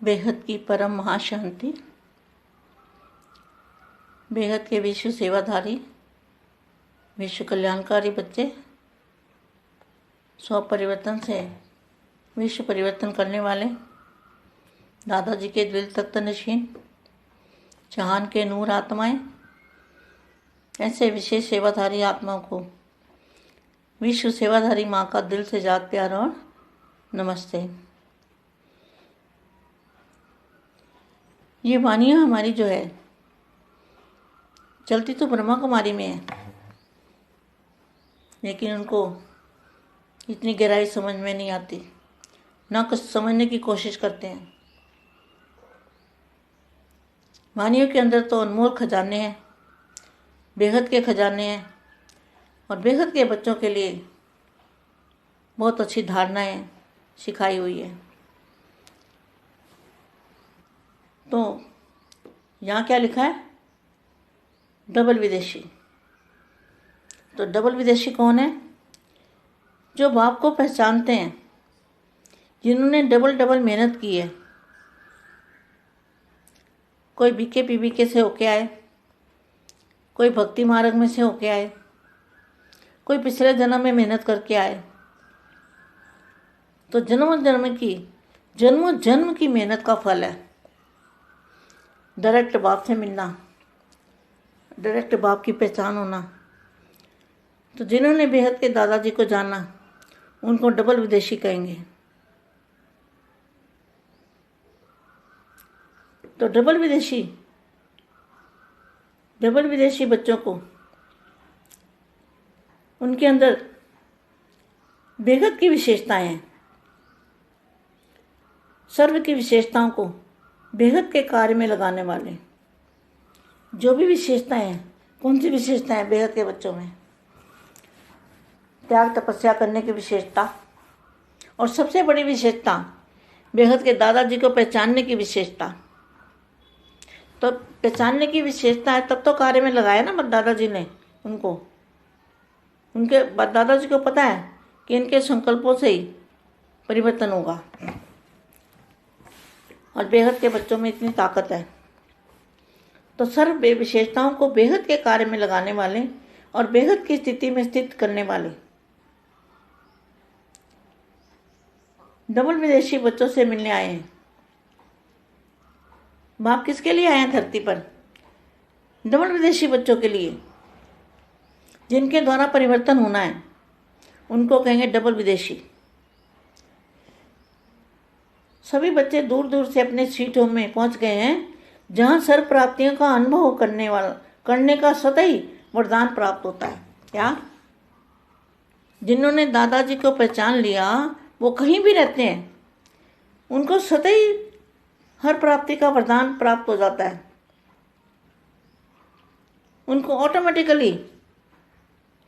बेहद की परम महाशांति, बेहद के विश्व सेवाधारी, विश्व कल्याणकारी बच्चे, स्व परिवर्तन से विश्व परिवर्तन करने वाले, दादाजी के दिल तख्त नशीन, जहान के नूर आत्माएं, ऐसे विशेष सेवाधारी आत्माओं को विश्व सेवाधारी माँ का दिल से जाग प्यार और नमस्ते। ये वानियाँ हमारी जो है चलती तो ब्रह्मा कुमारी में है, लेकिन उनको इतनी गहराई समझ में नहीं आती, ना कुछ समझने की कोशिश करते हैं। वानियों के अंदर तो अनमोल खजाने हैं, बेहद के खजाने हैं, और बेहद के बच्चों के लिए बहुत अच्छी धारणाएं सिखाई हुई है। तो यहाँ क्या लिखा है? डबल विदेशी। तो डबल विदेशी कौन है? जो बाप को पहचानते हैं, जिन्होंने डबल डबल मेहनत की है। कोई बीके पीबीके से होके आए, कोई भक्ति मार्ग में से होके आए, कोई पिछले जन्म में मेहनत करके आए। तो जन्म जन्म की मेहनत का फल है डायरेक्ट बाप से मिलना, डायरेक्ट बाप की पहचान होना। तो जिन्होंने बेहद के दादाजी को जाना, उनको डबल विदेशी कहेंगे। तो डबल विदेशी बच्चों को उनके अंदर बेहद की विशेषताएं हैं। सर्व की विशेषताओं को बेहद के कार्य में लगाने वाले जो भी विशेषताएं हैं। कौन सी विशेषताएं बेहद के बच्चों में? त्याग तपस्या करने की विशेषता, और सबसे बड़ी विशेषता बेहद के दादाजी को पहचानने की विशेषता। तो पहचानने की विशेषता है तब तो कार्य में लगाया ना दादाजी ने उनको। उनके दादाजी को पता है कि इनके संकल्पों से ही परिवर्तन होगा, और बेहद के बच्चों में इतनी ताकत है। तो सर्व विशेषताओं को बेहद के कार्य में लगाने वाले और बेहद की स्थिति में स्थित करने वाले डबल विदेशी बच्चों से मिलने आए हैं। बाप किसके लिए आए हैं धरती पर? डबल विदेशी बच्चों के लिए, जिनके द्वारा परिवर्तन होना है। उनको कहेंगे डबल विदेशी। सभी बच्चे दूर दूर से अपने सीटों में पहुंच गए हैं, जहां सर्व प्राप्तियों का अनुभव करने का सतही वरदान प्राप्त होता है। क्या? जिन्होंने दादाजी को पहचान लिया, वो कहीं भी रहते हैं, उनको सतही हर प्राप्ति का वरदान प्राप्त हो जाता है। उनको ऑटोमेटिकली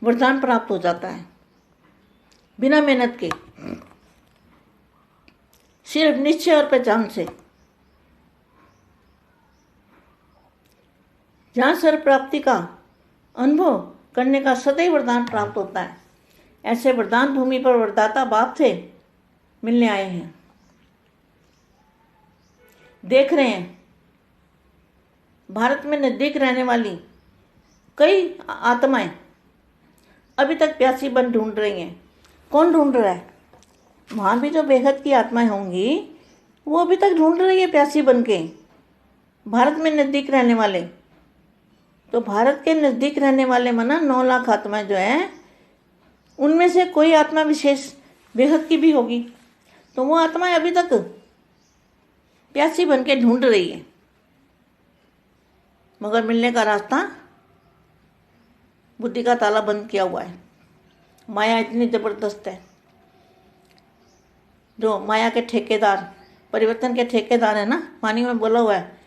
वरदान प्राप्त हो जाता है, बिना मेहनत के, सिर्फ निश्चय और पहचान से। जहाँ सर्व प्राप्ति का अनुभव करने का सदैव वरदान प्राप्त होता है, ऐसे वरदान भूमि पर वरदाता बाप से मिलने आए हैं। देख रहे हैं भारत में नजदीक रहने वाली कई आत्माएं अभी तक प्यासी बन ढूंढ रही हैं। कौन ढूंढ रहा है? वहाँ भी जो बेहद की आत्माएं होंगी, वो अभी तक ढूंढ रही है प्यासी बन के, भारत में नज़दीक रहने वाले। तो भारत के नज़दीक रहने वाले माना 9 लाख आत्माएं जो हैं, उनमें से कोई आत्मा विशेष बेहद की भी होगी। तो वो आत्माएं अभी तक प्यासी बन के ढूंढ रही है, मगर मिलने का रास्ता बुद्धि का ताला बंद किया हुआ है। माया इतनी ज़बरदस्त है। जो माया के ठेकेदार, परिवर्तन के ठेकेदार है ना, वाणी में बोला हुआ है,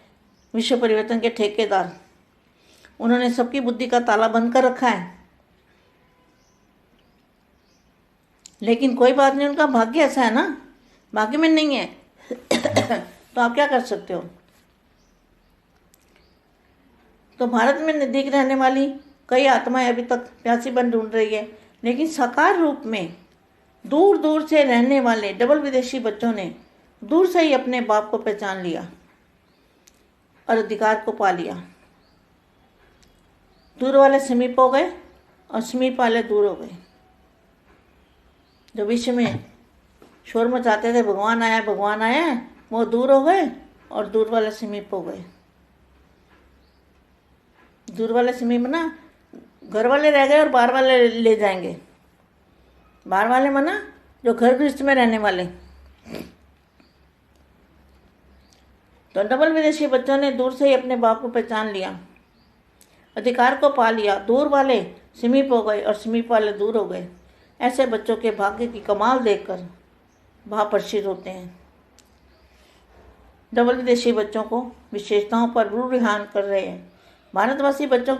विश्व परिवर्तन के ठेकेदार, उन्होंने सबकी बुद्धि का ताला बंद कर रखा है। लेकिन कोई बात नहीं, उनका भाग्य ऐसा है ना, भाग्य में नहीं है तो आप क्या कर सकते हो? तो भारत में नजदीक रहने वाली कई आत्माएं अभी तक प्यासी बन ढूंढ रही है, लेकिन साकार रूप में दूर दूर से रहने वाले डबल विदेशी बच्चों ने दूर से ही अपने बाप को पहचान लिया और अधिकार को पा लिया। दूर वाले समीप हो गए और समीप वाले दूर हो गए। जो विश्व में शोर मचाते थे भगवान आया भगवान आया, वो दूर हो गए और दूर वाले समीप हो गए। दूर वाले समीप ना घर वाले रह गए और बाहर वाले ले जाएंगे। बाहर वाले मना जो घर गृहस्थ में रहने वाले। तो डबल विदेशी बच्चों ने दूर से ही अपने बाप को पहचान लिया, अधिकार को पा लिया। दूर वाले समीप हो गए और समीप वाले दूर हो गए। ऐसे बच्चों के भाग्य की कमाल देखकर भाव प्रसिद्ध होते हैं। डबल विदेशी बच्चों को विशेषताओं पर रूढ़िहान कर रहे हैं। भारतवासी बच्चों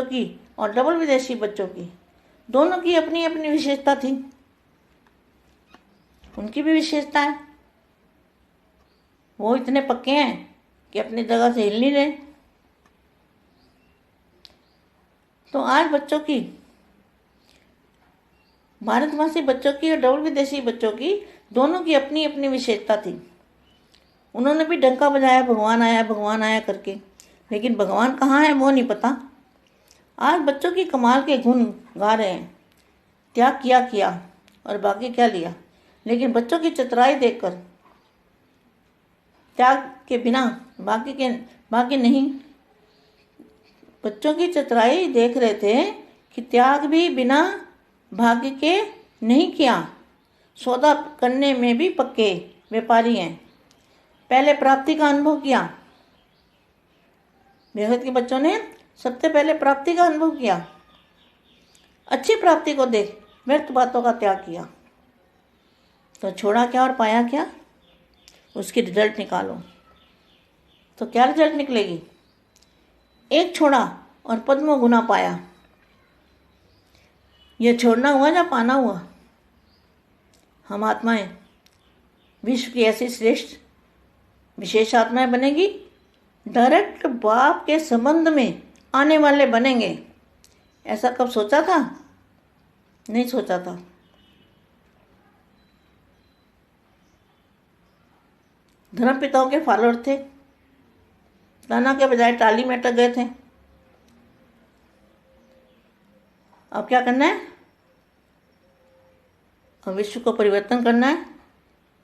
की और डबल विदेशी बच्चों की दोनों की अपनी अपनी विशेषता थी। उनकी भी विशेषता है। वो इतने पक्के हैं कि अपनी जगह से हिल नहीं रहे। तो आज बच्चों की, भारतवासी बच्चों की और डबल विदेशी बच्चों की दोनों की अपनी अपनी विशेषता थी। उन्होंने भी डंका बजाया भगवान आया करके, लेकिन भगवान कहाँ है वो नहीं पता। आज बच्चों की कमाल के गुण गा रहे हैं। त्याग किया और बाकी क्या लिया। लेकिन बच्चों की चतुराई देखकर त्याग के बिना बाकी नहीं। बच्चों की चतुराई देख रहे थे कि त्याग भी बिना भाग्य के नहीं किया। सौदा करने में भी पक्के व्यापारी हैं। पहले प्राप्ति का अनुभव किया। बेहद के बच्चों ने सबसे पहले प्राप्ति का अनुभव किया। अच्छी प्राप्ति को देख व्यर्थ बातों का त्याग किया। तो छोड़ा क्या और पाया क्या, उसकी रिजल्ट निकालो। तो क्या रिजल्ट निकलेगी। एक छोड़ा और पद्मों गुना पाया। यह छोड़ना हुआ या पाना हुआ। हम आत्माएं विश्व की ऐसी श्रेष्ठ विशेष आत्माएं बनेगी। डायरेक्ट बाप के संबंध में आने वाले बनेंगे। ऐसा कब सोचा था, नहीं सोचा था। धर्म पिताओं के फॉलोअर थे, ताना के बजाय टाली में अटक गए थे। अब क्या करना है, अब विश्व को परिवर्तन करना है।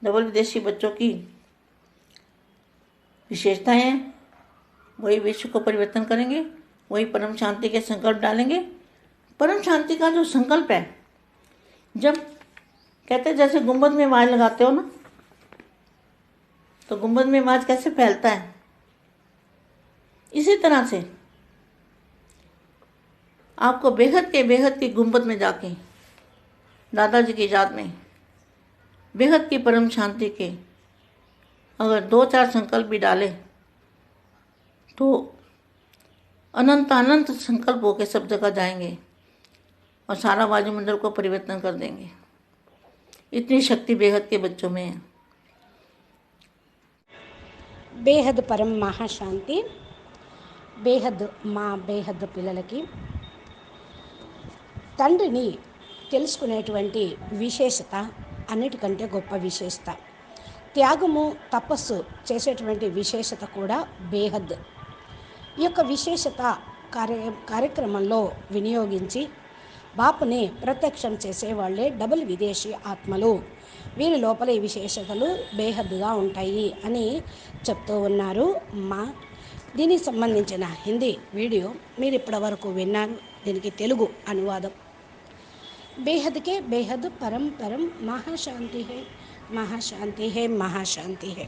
डबल विदेशी बच्चों की विशेषताएं हैं, वही विश्व को परिवर्तन करेंगे, वही परम शांति के संकल्प डालेंगे। परम शांति का जो संकल्प है, जब कहते जैसे गुंबद में आवाज लगाते हो ना, तो गुंबद में आवाज कैसे फैलता है, इसी तरह से आपको बेहद की गुंबद में जाके दादाजी की याद में बेहद की परम शांति के अगर 2-4 संकल्प भी डाले तो अनंत संकल्प होकर सब जगह जाएंगे और सारा वायुमंडल को परिवर्तन कर देंगे। इतनी शक्ति बेहद के बच्चों में है। బేహద్ పరం మహాశాంతి. బేహద్ మా బేహద్ పిల్లలకి తండ్రిని తెలుసుకునేటువంటి విశేషత అన్నిటికంటే గొప్ప విశేషత. త్యాగము తపస్సు చేసేటువంటి విశేషత కూడా బేహద్. ఈ యొక్క విశేషత కార్యక్రమంలో వినియోగించి బాపుని ప్రత్యక్షం చేసేవాళ్లే డబుల్ విదేశీ ఆత్మలు. వీరి లోపల ఈ విశేషతలు బేహద్దుగా ఉంటాయి అని చెప్తూ ఉన్నారు మా. దీనికి సంబంధించిన హిందీ వీడియో మీరు ఇప్పటివరకు విన్నారు. దీనికి తెలుగు అనువాదం. బేహద్కే బేహద్ పరం పరం మహాశాంతి హే మహాశాంతి హే మహాశాంతి హే.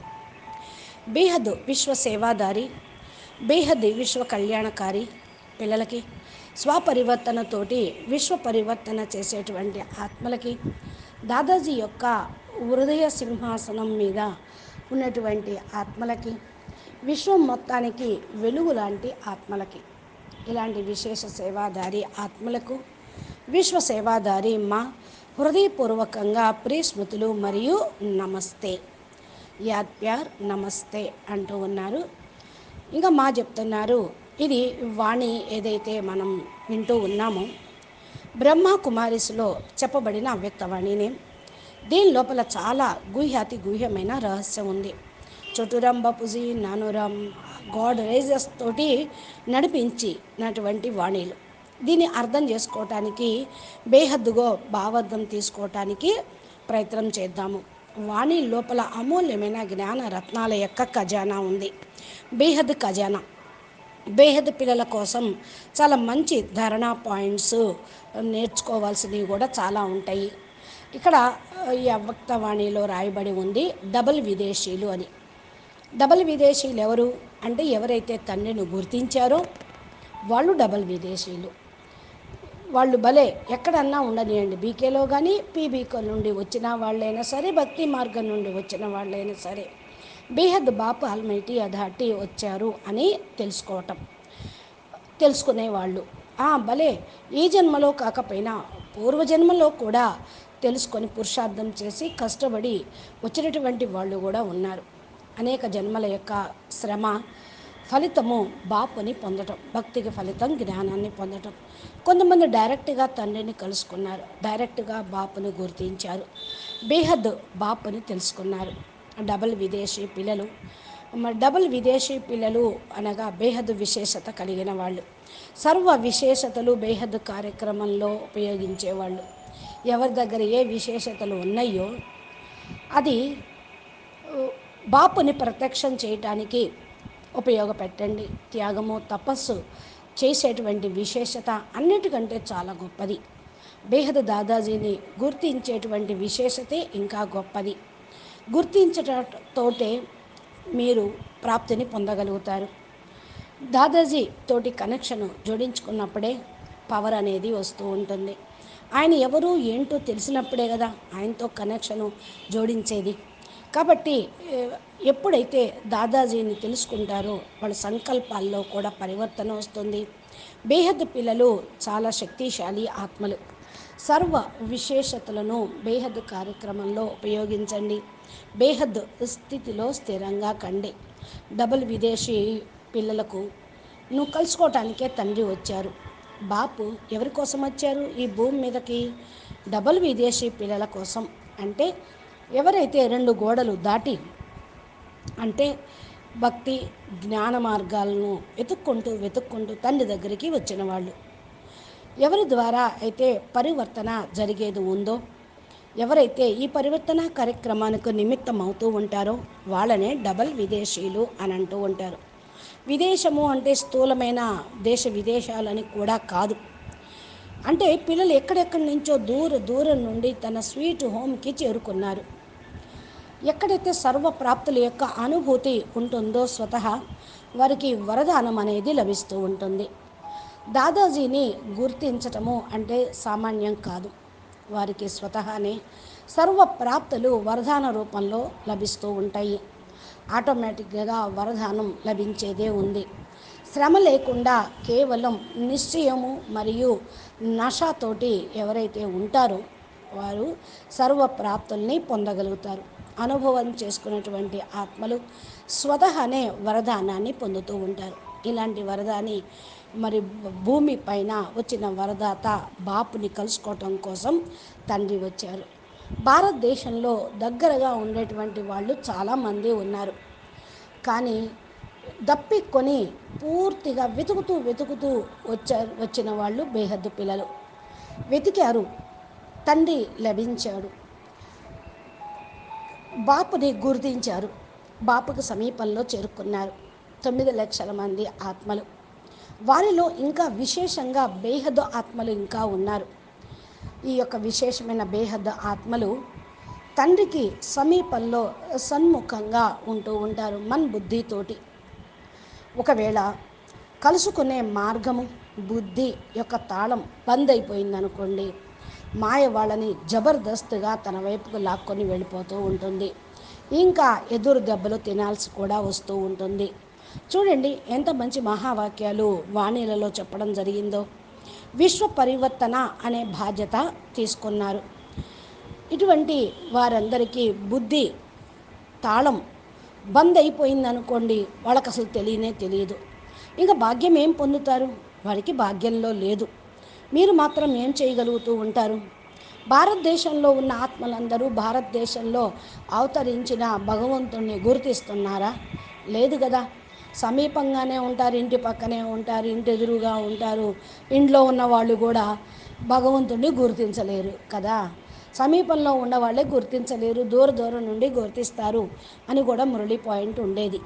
బేహద్ విశ్వ సేవాదారి, బేహద్ విశ్వ కళ్యాణకారి. పిల్లలకి స్వపరివర్తనతోటి విశ్వ పరివర్తన చేసేటువంటి ఆత్మలకి, దాదాజీ యొక్క హృదయ సింహాసనం మీద ఉన్నటువంటి ఆత్మలకి, విశ్వం మొత్తానికి వెలుగు లాంటి ఆత్మలకి, ఇలాంటి విశేష సేవాదారి ఆత్మలకు విశ్వ సేవాదారి మా హృదయపూర్వకంగా ప్రియ స్మృతులు మరియు నమస్తే, యాద్ ప్యార్ నమస్తే అంటూ ఉన్నారు. ఇంకా మా చెప్తున్నారు, ఇది వాణి ఏదైతే మనం వింటూ ఉన్నామో బ్రహ్మ కుమారిస్లో చెప్పబడిన అవ్యక్తవాణిని. దీని లోపల చాలా గుహ్యమైన రహస్యం ఉంది. చతురం బపుజీ నానురం గాడ్ రేజెస్ తోటి నడిపించినటువంటి వాణీలు. దీన్ని అర్థం చేసుకోవటానికి బేహద్దుగో భావార్థం తీసుకోవటానికి ప్రయత్నం చేద్దాము. వాణి లోపల అమూల్యమైన జ్ఞాన రత్నాల యొక్క ఖజానా ఉంది. బేహద్ ఖజానా. బేహద్ పిల్లల కోసం చాలా మంచి ధారణా పాయింట్స్ నేర్చుకోవాల్సినవి కూడా చాలా ఉంటాయి. ఇక్కడ ఈ అవ్యక్తవాణిలో రాయబడి ఉంది డబుల్ విదేశీయులు అని. డబుల్ విదేశీయులు ఎవరు అంటే ఎవరైతే తండ్రిని గుర్తించారో వాళ్ళు డబుల్ విదేశీయులు. వాళ్ళు భలే ఎక్కడన్నా ఉండనియండి, బీకేలో కానీ పీబీకో నుండి వచ్చిన వాళ్ళైనా సరే, భక్తి మార్గం నుండి వచ్చిన వాళ్ళైనా సరే, బేహద్ బాపు ఆల్మైటీ అథారిటీ వచ్చారు అని తెలుసుకునేవాళ్ళు. భలే ఈ జన్మలో కాకపోయినా పూర్వజన్మలో కూడా తెలుసుకొని పురుషార్థం చేసి కష్టపడి వచ్చినటువంటి వాళ్ళు కూడా ఉన్నారు. అనేక జన్మల యొక్క శ్రమ ఫలితము బాపుని పొందటం, భక్తికి ఫలితం జ్ఞానాన్ని పొందటం. కొంతమంది డైరెక్ట్గా తండ్రిని కలుసుకున్నారు, డైరెక్ట్గా బాపుని గుర్తించారు, బేహద్ బాపుని తెలుసుకున్నారు. డబుల్ విదేశీ పిల్లలు. డబుల్ విదేశీ పిల్లలు అనగా బేహద్ విశేషత కలిగిన వాళ్ళు. సర్వ విశేషతలు బేహద్ కార్యక్రమంలో ఉపయోగించేవాళ్ళు. ఎవరి దగ్గర ఏ విశేషతలు ఉన్నాయో అది బాపుని ప్రత్యక్షం చేయటానికి ఉపయోగపెట్టండి. త్యాగము తపస్సు చేసేటువంటి విశేషత అన్నిటికంటే చాలా గొప్పది. బేహద్ దాదాజీని గుర్తించేటువంటి విశేషతే ఇంకా గొప్పది. గుర్తించటతోటే మీరు ప్రాప్తిని పొందగలుగుతారు. దాదాజీ తోటి కనెక్షన్ జోడించుకున్నప్పుడే పవర్ అనేది వస్తూ ఉంటుంది. ఆయన ఎవరు ఏంటో తెలిసినప్పుడే కదా ఆయనతో కనెక్షను జోడించేది. కాబట్టి ఎప్పుడైతే దాదాజీని తెలుసుకుంటారో వాళ్ళ సంకల్పాల్లో కూడా పరివర్తన వస్తుంది. బేహద్ పిల్లలు చాలా శక్తిశాలి ఆత్మలు. సర్వ విశేషతలను బేహద్ కార్యక్రమంలో ఉపయోగించండి. బేహద్ స్థితిలో స్థిరంగా కండి. డబుల్ విదేశీ పిల్లలకు నువ్వు కలుసుకోవటానికే తండ్రి వచ్చారు. బాపు ఎవరి కోసం వచ్చారు ఈ భూమి మీదకి? డబుల్ విదేశీ పిల్లల కోసం. అంటే ఎవరైతే 2 గోడలు దాటి అంటే భక్తి జ్ఞాన మార్గాలను వెతుక్కుంటూ తండ్రి దగ్గరికి వచ్చిన వాళ్ళు, ఎవరి ద్వారా అయితే పరివర్తన జరిగేది ఉందో, ఎవరైతే ఈ పరివర్తన కార్యక్రమానికి నిమిత్తం అవుతూ ఉంటారో వాళ్ళనే డబుల్ విదేశీయులు అని అంటూ ఉంటారు. విదేశము అంటే స్థూలమైన దేశ విదేశాలని కూడా కాదు. అంటే పిల్లలు ఎక్కడెక్కడి నుంచో దూరం నుండి తన స్వీట్ హోమ్కి చేరుకున్నారు. ఎక్కడైతే సర్వప్రాప్తుల యొక్క అనుభూతి ఉంటుందో స్వతహా వారికి వరదానం అనేది లభిస్తూ ఉంటుంది. దాదాజీని గుర్తించటము అంటే సామాన్యం కాదు. వారికి స్వతహానే సర్వప్రాప్తులు వరదాన రూపంలో లభిస్తూ ఉంటాయి. ఆటోమేటిక్గా వరదానం లభించేదే ఉంది. శ్రమ లేకుండా కేవలం నిశ్చయము మరియు నషతోటి ఎవరైతే ఉంటారో వారు సర్వప్రాప్తుల్ని పొందగలుగుతారు. అనుభవం చేసుకున్నటువంటి ఆత్మలు స్వతహానే వరదానాన్ని పొందుతూ ఉంటారు. ఇలాంటి వరదాని మరి భూమి పైన వచ్చిన వరదాత బాపుని కలుసుకోవటం కోసం తండ్రి వచ్చారు. భారతదేశంలో దగ్గరగా ఉండేటువంటి వాళ్ళు చాలామంది ఉన్నారు. కానీ దప్పికొని పూర్తిగా వెతుకుతూ వచ్చిన వాళ్ళు బేహద్దు పిల్లలు. వెతికారు, తండ్రి లభించాడు, బాపుని గుర్తించారు, బాపుకు సమీపంలో చేరుకున్నారు. 9 లక్షల మంది ఆత్మలు. వారిలో ఇంకా విశేషంగా బేహద్దు ఆత్మలు ఇంకా ఉన్నారు. ఈ యొక్క విశేషమైన బేహద్దు ఆత్మలు తండ్రికి సమీపంలో సన్ముఖంగా ఉంటూ ఉంటారు మన్ బుద్ధితోటి. ఒకవేళ కలుసుకునే మార్గము బుద్ధి యొక్క తాళం బంద్ అయిపోయిందనుకోండి, మాయ వాళ్ళని జబర్దస్త్గా తన వైపుకు లాక్కొని వెళ్ళిపోతూ ఉంటుంది. ఇంకా ఎదురు దెబ్బలు తినాల్సి కూడా వస్తూ ఉంటుంది. చూడండి ఎంత మంచి మహావాక్యాలు వాణీలలో చెప్పడం జరిగిందో. విశ్వ పరివర్తన అనే బాధ్యత తీసుకున్నారు. ఇటువంటి వారందరికీ బుద్ధి తాళం బంద్ అయిపోయిందనుకోండి, వాళ్ళకి అసలు తెలియదు. ఇంకా భాగ్యం ఏం పొందుతారు? వారికి భాగ్యంలో లేదు. మీరు మాత్రం ఏం చేయగలుగుతూ ఉంటారు? భారతదేశంలో ఉన్న ఆత్మలందరూ భారతదేశంలో అవతరించిన భగవంతుణ్ణి గుర్తిస్తున్నారా? లేదు కదా. సమీపంగానే ఉంటారు, ఇంటి పక్కనే ఉంటారు, ఇంటి ఎదురుగా ఉంటారు. ఇంట్లో ఉన్న వాళ్ళు కూడా భగవంతుణ్ణి గుర్తించలేరు కదా. సమీపంలో ఉన్నవాళ్ళే గుర్తించలేరు, దూర దూరం నుండి గుర్తిస్తారు అని కూడా మురళి పాయింట్ ఉండేది.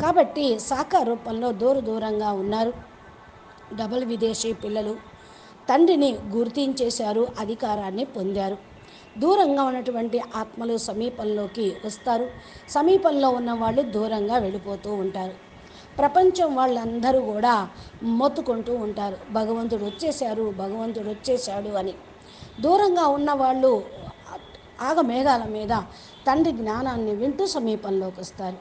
కాబట్టి సాకార రూపంలో దూరంగా ఉన్నారు డబుల్ విదేశీ పిల్లలు. తండ్రిని గుర్తించేశారు, అధికారాన్ని పొందారు. దూరంగా ఉన్నటువంటి ఆత్మలు సమీపంలోకి వస్తారు, సమీపంలో ఉన్న వాళ్ళు దూరంగా వెళ్ళిపోతూ ఉంటారు. ప్రపంచం వాళ్ళందరూ కూడా మొత్తుకుంటూ ఉంటారు, భగవంతుడు వచ్చేశారు, భగవంతుడు వచ్చేశాడు అని. దూరంగా ఉన్నవాళ్ళు ఆగమేఘాల మీద తండ్రి జ్ఞానాన్ని వింటూ సమీపంలోకి వస్తారు.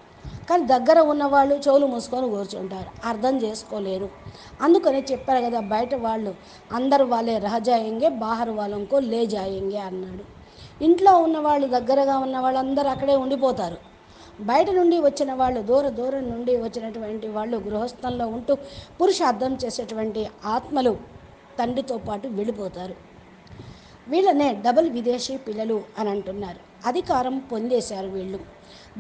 కానీ దగ్గర ఉన్నవాళ్ళు చెవులు మూసుకొని కూర్చుంటారు, అర్థం చేసుకోలేరు. అందుకని చెప్పారు కదా, బయట వాళ్ళు అందరు వాళ్ళే రహ జాయేంగే, బాహర్ వాళ్ళంకో లే జాయేంగే అన్నాడు. ఇంట్లో ఉన్నవాళ్ళు, దగ్గరగా ఉన్న వాళ్ళందరూ అక్కడే ఉండిపోతారు. బయట నుండి వచ్చిన వాళ్ళు, దూరం నుండి వచ్చినటువంటి వాళ్ళు గృహస్థంలో ఉంటూ పురుషార్థం చేసేటువంటి ఆత్మలు తండ్రితో పాటు వెళ్ళిపోతారు. వీళ్ళనే డబుల్ విదేశీ పిల్లలు అని అంటున్నారు. అధికారం పొందేశారు వీళ్ళు.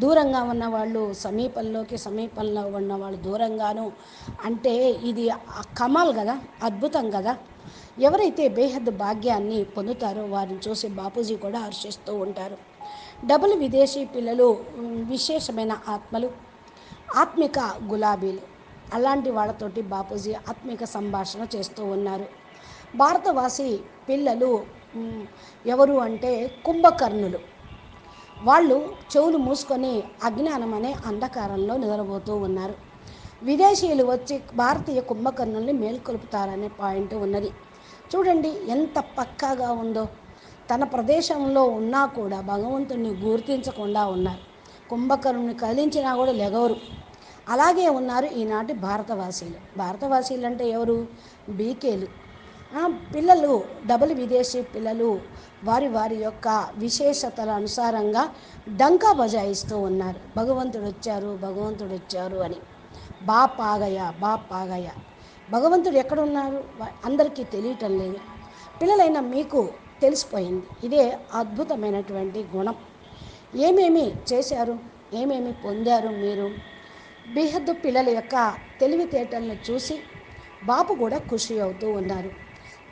దూరంగా ఉన్నవాళ్ళు సమీపంలోకి, సమీపంలో ఉన్నవాళ్ళు దూరంగాను. అంటే ఇది కమాల్ కదా, అద్భుతం కదా. ఎవరైతే బేహద్ భాగ్యాన్ని పొందుతారో వారిని చూసి బాపూజీ కూడా హర్షిస్తూ ఉంటారు. డబుల్ విదేశీ పిల్లలు విశేషమైన ఆత్మలు, ఆత్మిక గులాబీలు. అలాంటి వాళ్ళతోటి బాపూజీ ఆత్మిక సంభాషణ చేస్తూ ఉన్నారు. భారతవాసి పిల్లలు ఎవరు అంటే కుంభకర్ణులు. వాళ్ళు చెవులు మూసుకొని అజ్ఞానం అనే అంధకారంలో నిద్రపోతూ ఉన్నారు. విదేశీయులు వచ్చి భారతీయ కుంభకర్ణుల్ని మేల్కొల్పుతారనే పాయింట్ ఉన్నది. చూడండి ఎంత పక్కాగా ఉందో. తన ప్రదేశంలో ఉన్నా కూడా భగవంతుణ్ణి గుర్తించకుండా ఉన్నారు. కుంభకర్ణుని కదిలించినా కూడా లెగవరు. అలాగే ఉన్నారు ఈనాటి భారతవాసీలు. భారతవాసీలు అంటే ఎవరు? బీకేలు. పిల్లలు, డబుల్ విదేశీ పిల్లలు వారి వారి యొక్క విశేషతల అనుసారంగా డంకా బజాయిస్తూ ఉన్నారు, భగవంతుడు వచ్చారు, భగవంతుడు వచ్చారు అని. బాప్ ఆగయ, బాప్ ఆగయ. భగవంతుడు ఎక్కడున్నారు అందరికీ తెలియటం లేదు. పిల్లలైన మీకు తెలిసిపోయింది. ఇదే అద్భుతమైనటువంటి గుణం. ఏమేమి చేశారు, ఏమేమి పొందారు మీరు? బేహద్దు పిల్లల యొక్క తెలివితేటలను చూసి బాపు కూడా ఖుషి అవుతూ ఉన్నారు.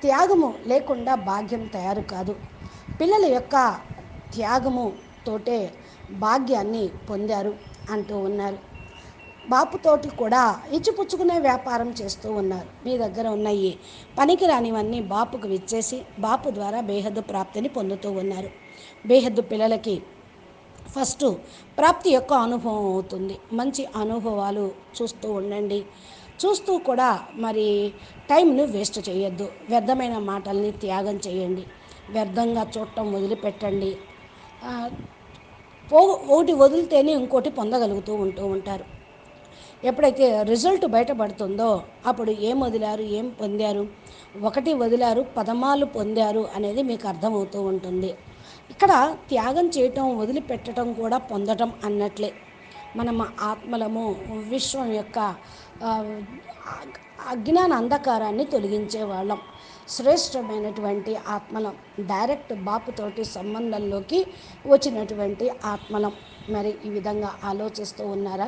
త్యాగము లేకుండా భాగ్యం తయారు కాదు. పిల్లల యొక్క త్యాగము తోటే భాగ్యాన్ని పొందారు అంటూ ఉన్నారు. బాపుతోటి కూడా ఇచ్చిపుచ్చుకునే వ్యాపారం చేస్తూ ఉన్నారు. మీ దగ్గర ఉన్నాయి పనికిరానివన్నీ బాపుకు విచ్చేసి బాపు ద్వారా బేహద్దు ప్రాప్తిని పొందుతూ ఉన్నారు. బేహద్దు పిల్లలకి ఫస్ట్ ప్రాప్తి యొక్క అనుభవం అవుతుంది. మంచి అనుభవాలు చూస్తూ ఉండండి. చూస్తూ కూడా మరి టైంను వేస్ట్ చేయొద్దు. వ్యర్థమైన మాటల్ని త్యాగం చేయండి. వ్యర్థంగా చూడటం వదిలిపెట్టండి. ఒకటి వదిలితేనే ఇంకోటి పొందగలుగుతూ ఉంటారు. ఎప్పుడైతే రిజల్ట్ బయటపడుతుందో అప్పుడు ఏం వదిలారు, ఏం పొందారు, ఒకటి వదిలారు, పదమాలు పొందారు అనేది మీకు అర్థమవుతూ ఉంటుంది. ఇక్కడ త్యాగం చేయటం, వదిలిపెట్టడం కూడా పొందటం అన్నట్లే. మనం ఆత్మలము విశ్వం యొక్క అజ్ఞాన అంధకారాన్ని తొలగించే వాళ్ళం, శ్రేష్టమైనటువంటి ఆత్మలం, డైరెక్ట్ బాపుతోటి సంబంధంలోకి వచ్చినటువంటి ఆత్మలం. మరి ఈ విధంగా ఆలోచిస్తూ ఉన్నారా?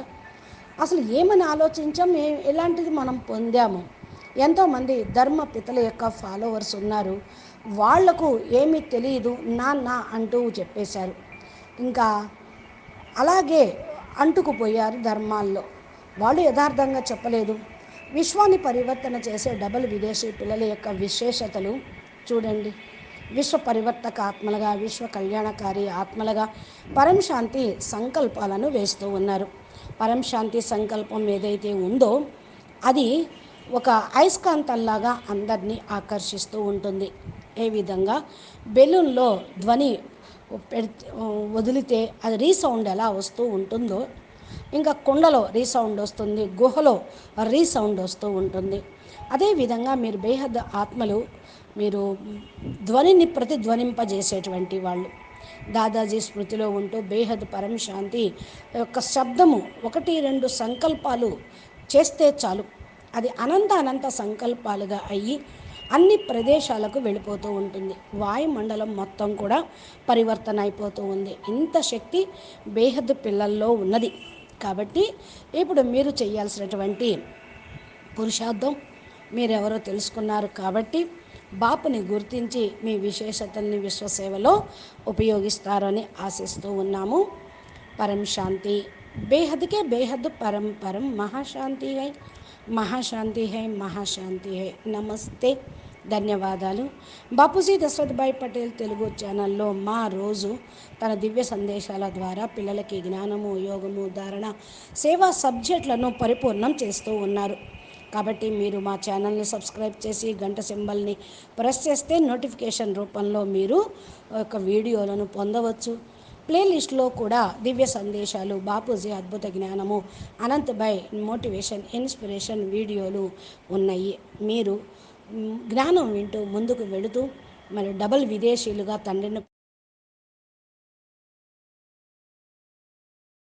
అసలు ఏమని ఆలోచించాం, ఎలాంటిది మనం పొందాము? ఎంతోమంది ధర్మ పితల యొక్క ఫాలోవర్స్ ఉన్నారు. వాళ్లకు ఏమీ తెలియదు, నాన్న అంటూ చెప్పేశారు. ఇంకా అలాగే అంటుకుపోయారు ధర్మాల్లో. వాళ్ళు యథార్థంగా చెప్పలేదు. విశ్వాన్ని పరివర్తన చేసే డబుల్ విదేశీ పిల్లల యొక్క విశేషతలు చూడండి. విశ్వ పరివర్తక ఆత్మలుగా, విశ్వ కళ్యాణకారి ఆత్మలుగా పరంశాంతి సంకల్పాలను వేస్తూ ఉన్నారు. పరంశాంతి సంకల్పం ఏదైతే ఉందో అది ఒక అయస్కాంతంలాగా అందరినీ ఆకర్షిస్తూ ఉంటుంది. ఏ విధంగా బెలూన్లో ధ్వని వదిలితే అది రీసౌండ్ ఎలా వస్తూ ఉంటుందో, ఇంకా కుండలో రీసౌండ్ వస్తుంది, గుహలో రీసౌండ్ వస్తూ ఉంటుంది. అదేవిధంగా మీరు బేహద్ ఆత్మలు, మీరు ధ్వనిని ప్రతిధ్వనింపజేసేటువంటి వాళ్ళు. దాదాజీ స్మృతిలో ఉంటూ బేహద్ పరంశాంతి యొక్క శబ్దము 1-2 సంకల్పాలు చేస్తే చాలు, అది అనంత సంకల్పాలుగా అయ్యి అన్ని ప్రదేశాలకు వెళ్ళిపోతూ ఉంటుంది. వాయుమండలం మొత్తం కూడా పరివర్తన అయిపోతూ ఉంది. ఇంత శక్తి బేహద్దు పిల్లల్లో ఉన్నది. కాబట్టి ఇప్పుడు మీరు చేయాల్సినటువంటి పురుషార్థం మీరెవరో తెలుసుకున్నారు. కాబట్టి బాపుని గుర్తించి మీ విశేషతల్ని విశ్వసేవలో ఉపయోగిస్తారని ఆశిస్తూ ఉన్నాము. परम शांति बेहद के बेहद परम परम महाशांति है महाशांति है नमस्ते ధన్యవాదాలు. బాపూజీ దశరథభాయ్ పటేల్ తెలుగు ఛానల్లో మా రోజు తన దివ్య సందేశాల ద్వారా పిల్లలకి జ్ఞానము, యోగము, ధారణ, సేవా సబ్జెక్టులను పరిపూర్ణం చేస్తూ ఉన్నారు. కాబట్టి మీరు మా ఛానల్ని సబ్స్క్రైబ్ చేసి గంట సింబల్ని ప్రెస్ చేస్తే నోటిఫికేషన్ రూపంలో మీరు ఒక వీడియోలను పొందవచ్చు. ప్లేలిస్ట్లో కూడా దివ్య సందేశాలు, బాపూజీ అద్భుత జ్ఞానము, అనంతభాయ్ మోటివేషన్, ఇన్స్పిరేషన్ వీడియోలు ఉన్నాయి. మీరు జ్ఞానం వింటూ ముందుకు వెళుతూ మరి డబల్ విదేశీయులుగా తండ్రిని